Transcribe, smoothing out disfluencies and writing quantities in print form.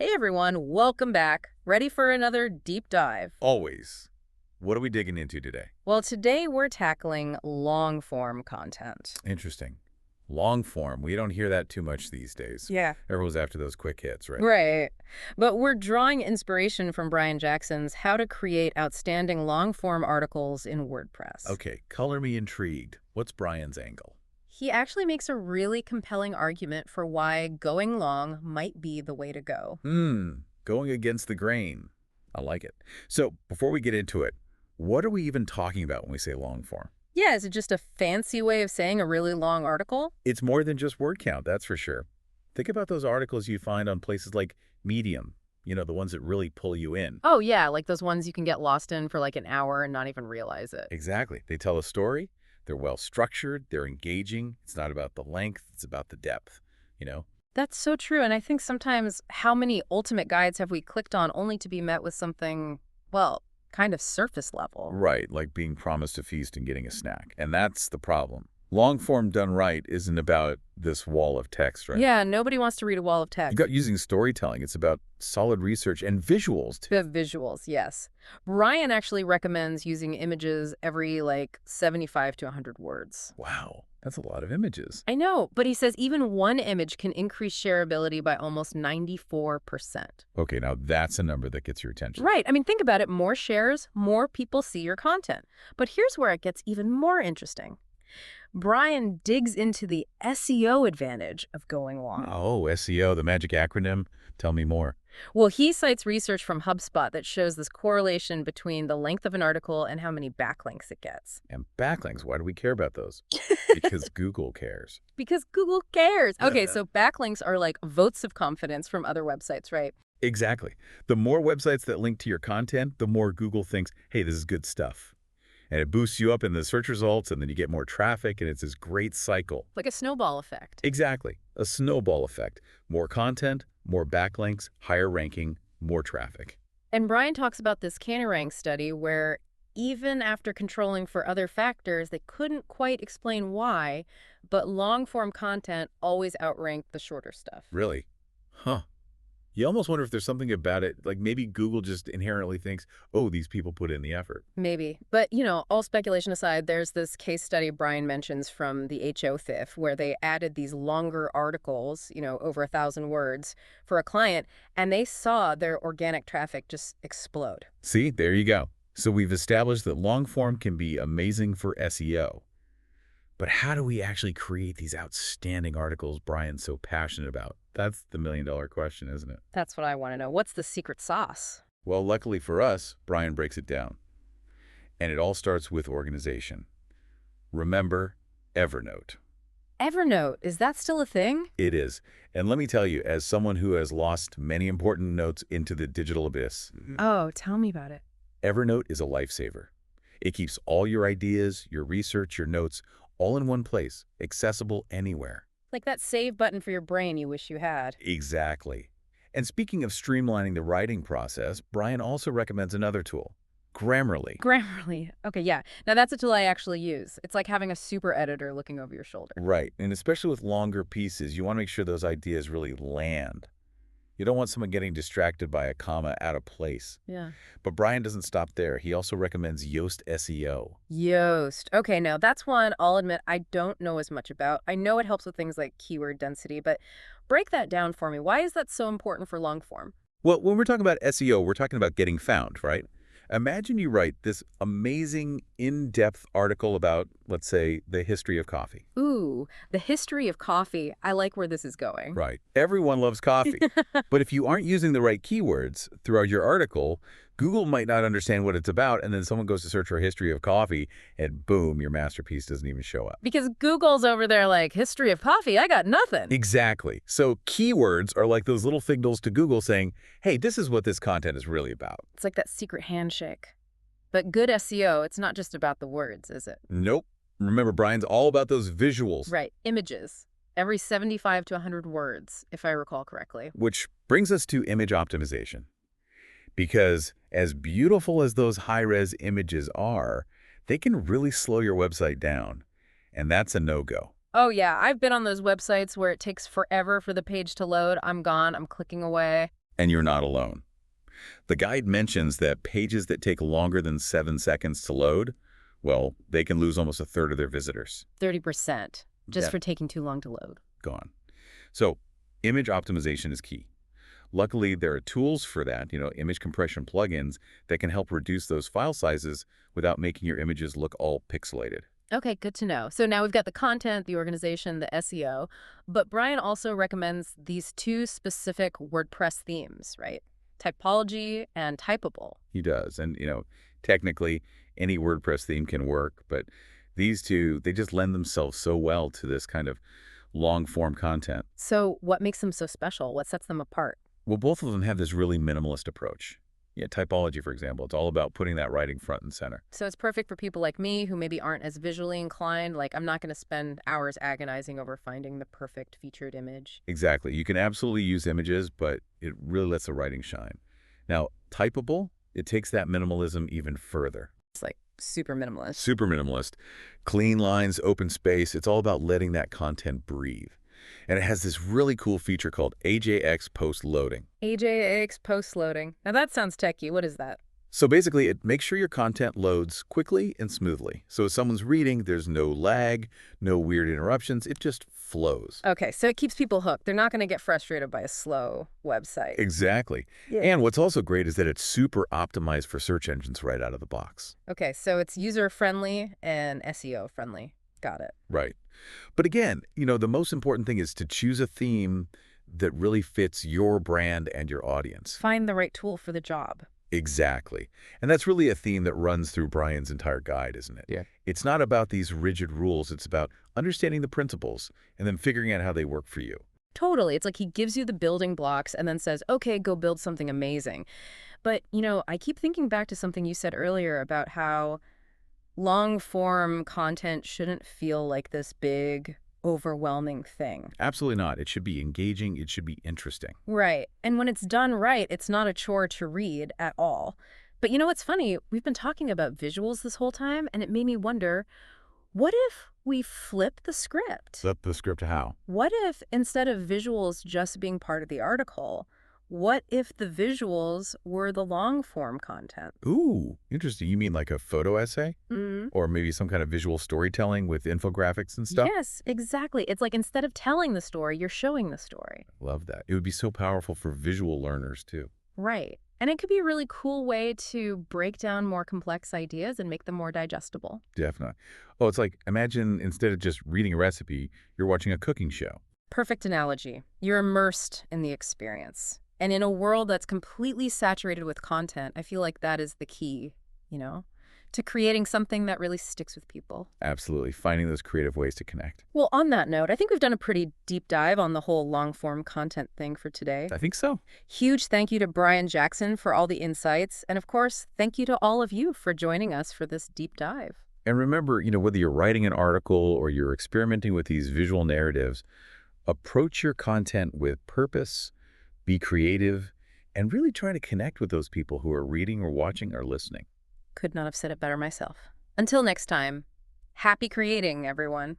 Hey everyone, welcome back. Ready for another deep dive? Always. What are we digging into today? Well, today we're tackling long form content. Interesting. Long form. We don't hear that too much these days. Yeah. Everyone's after those quick hits, right? Right. But we're drawing inspiration from Brian Jackson's How to Create Outstanding Long Form Articles in WordPress. Okay, color me intrigued. What's Brian's angle? He actually makes a really compelling argument for why going long might be the way to go. Going against the grain. I like it. So, before we get into it, what are we even talking about when we say long form? Yeah, is it just a fancy way of saying a really long article? It's more than just word count, that's for sure. Think about those articles you find on places like Medium, the ones that really pull you in. Oh, yeah, like those ones you can get lost in for like an hour and not even realize it. Exactly. They tell a story. They're well structured. They're engaging. It's not about the length. It's about the depth. That's so true. And I think sometimes how many ultimate guides have we clicked on only to be met with something, well, kind of surface level? Right, like being promised a feast and getting a snack. And that's the problem. Long form done right isn't about this wall of text, right? Yeah, nobody wants to read a wall of You text. got using storytelling. It's about solid research and visuals, too. The visuals, yes. Brian actually recommends using images every like 75 to 100 words. Wow, that's a lot of images. I know, but he says even one image can increase shareability by almost 94%. Okay, now that's a number that gets your attention. Right. I mean, think about it. More shares, more people see your content. But here's where it gets even more interesting. Brian digs into the SEO advantage of going long. Oh, SEO, the magic acronym. Tell me more. Well, he cites research from HubSpot that shows this correlation between the length of an article and how many backlinks it gets. And backlinks, why do we care about those? Because Google cares. Because Google cares. Okay, so backlinks are like votes of confidence from other websites, right? Exactly. The more websites that link to your content, the more Google thinks, hey, this is good stuff. And it boosts you up in the search results, and then you get more traffic, and it's this great cycle. Like a snowball effect. Exactly. A snowball effect. More content, more backlinks, higher ranking, more traffic. And Brian talks about this Canarang study where even after controlling for other factors, they couldn't quite explain why, but long-form content always outranked the shorter stuff. Really? Huh. You almost wonder if there's something about it, like maybe Google just inherently thinks, oh, these people put in the effort. Maybe. But, all speculation aside, there's this case study Brian mentions from the HOFIF where they added these longer articles, over 1,000 words for a client, and they saw their organic traffic just explode. See, there you go. So we've established that long form can be amazing for SEO. But how do we actually create these outstanding articles Brian's so passionate about? That's the million-dollar question, isn't it? That's what I want to know. What's the secret sauce? Well, luckily for us, Brian breaks it down. And it all starts with organization. Remember Evernote. Evernote, is that still a thing? It is. And let me tell you, as someone who has lost many important notes into the digital abyss, Oh, tell me about it. Evernote is a lifesaver. It keeps all your ideas, your research, your notes, all in one place, accessible anywhere. Like that save button for your brain you wish you had. Exactly. And speaking of streamlining the writing process, Brian also recommends another tool, Grammarly. Grammarly. Okay, yeah. Now that's a tool I actually use. It's like having a super editor looking over your shoulder. Right. And especially with longer pieces, you want to make sure those ideas really land. You don't want someone getting distracted by a comma out of place. Yeah. But Brian doesn't stop there. He also recommends Yoast SEO. Yoast. Okay, now that's one I'll admit I don't know as much about. I know it helps with things like keyword density, but break that down for me. Why is that so important for long form? Well, when we're talking about SEO, we're talking about getting found, right? Imagine you write this amazing in-depth article about, let's say, the history of coffee. Ooh, the history of coffee. I like where this is going. Right. Everyone loves coffee. But if you aren't using the right keywords throughout your article, Google might not understand what it's about, and then someone goes to search for history of coffee, and boom, your masterpiece doesn't even show up. Because Google's over there like, history of coffee, I got nothing. Exactly. So keywords are like those little signals to Google saying, hey, this is what this content is really about. It's like that secret handshake. But good SEO, it's not just about the words, is it? Nope. Remember, Brian's all about those visuals. Right. Images. Every 75 to 100 words, if I recall correctly. Which brings us to image optimization. Because as beautiful as those high-res images are, they can really slow your website down. And that's a no-go. Oh, yeah. I've been on those websites where it takes forever for the page to load. I'm gone. I'm clicking away. And you're not alone. The guide mentions that pages that take longer than 7 seconds to load, well, they can lose almost a third of their visitors. 30% just Yeah, for taking too long to load. gone. So image optimization is key. Luckily, there are tools for that, image compression plugins that can help reduce those file sizes without making your images look all pixelated. Okay, good to know. So now we've got the content, the organization, the SEO, but Brian also recommends these two specific WordPress themes, right? Typology and typable. He does. And, technically, any WordPress theme can work, but these two, they just lend themselves so well to this kind of long-form content. So what makes them so special? What sets them apart? Well, both of them have this really minimalist approach. Yeah, typology, for example, it's all about putting that writing front and center. So it's perfect for people like me who maybe aren't as visually inclined. Like, I'm not going to spend hours agonizing over finding the perfect featured image. Exactly. You can absolutely use images, but it really lets the writing shine. Now, typable, it takes that minimalism even further. It's like super minimalist. Super minimalist. Clean lines, open space. It's all about letting that content breathe. And it has this really cool feature called AJX post loading. AJAX post loading. Now that sounds techy. What is that? So basically, it makes sure your content loads quickly and smoothly. So as someone's reading, there's no lag, no weird interruptions. It just flows. Okay, so it keeps people hooked. They're not going to get frustrated by a slow website. Exactly. Yeah. And what's also great is that it's super optimized for search engines right out of the box. Okay, so it's user-friendly and SEO-friendly. Got it. Right. But again, the most important thing is to choose a theme that really fits your brand and your audience. Find the right tool for the job. Exactly. And that's really a theme that runs through Brian's entire guide, isn't it? Yeah. It's not about these rigid rules. It's about understanding the principles and then figuring out how they work for you. Totally. It's like he gives you the building blocks and then says, okay, go build something amazing. But, I keep thinking back to something you said earlier about how long-form content shouldn't feel like this big, overwhelming thing. Absolutely not. It should be engaging. It should be interesting. Right. And when it's done right, it's not a chore to read at all. But what's funny? We've been talking about visuals this whole time, and it made me wonder, what if we flip the script? Flip the script to how? What if instead of visuals just being part of the article, what if the visuals were the long-form content? Ooh, interesting. You mean like a photo essay? Mm. Or maybe some kind of visual storytelling with infographics and stuff? Yes, exactly. It's like instead of telling the story, you're showing the story. Love that. It would be so powerful for visual learners, too. Right. And it could be a really cool way to break down more complex ideas and make them more digestible. Definitely. Oh, it's like, imagine instead of just reading a recipe, you're watching a cooking show. Perfect analogy. You're immersed in the experience. And in a world that's completely saturated with content, I feel like that is the key, to creating something that really sticks with people. Absolutely. Finding those creative ways to connect. Well, on that note, I think we've done a pretty deep dive on the whole long-form content thing for today. I think so. Huge thank you to Brian Jackson for all the insights. And of course, thank you to all of you for joining us for this deep dive. And remember, whether you're writing an article or you're experimenting with these visual narratives, approach your content with purpose, be creative, and really try to connect with those people who are reading or watching or listening. Could not have said it better myself. Until next time, happy creating, everyone.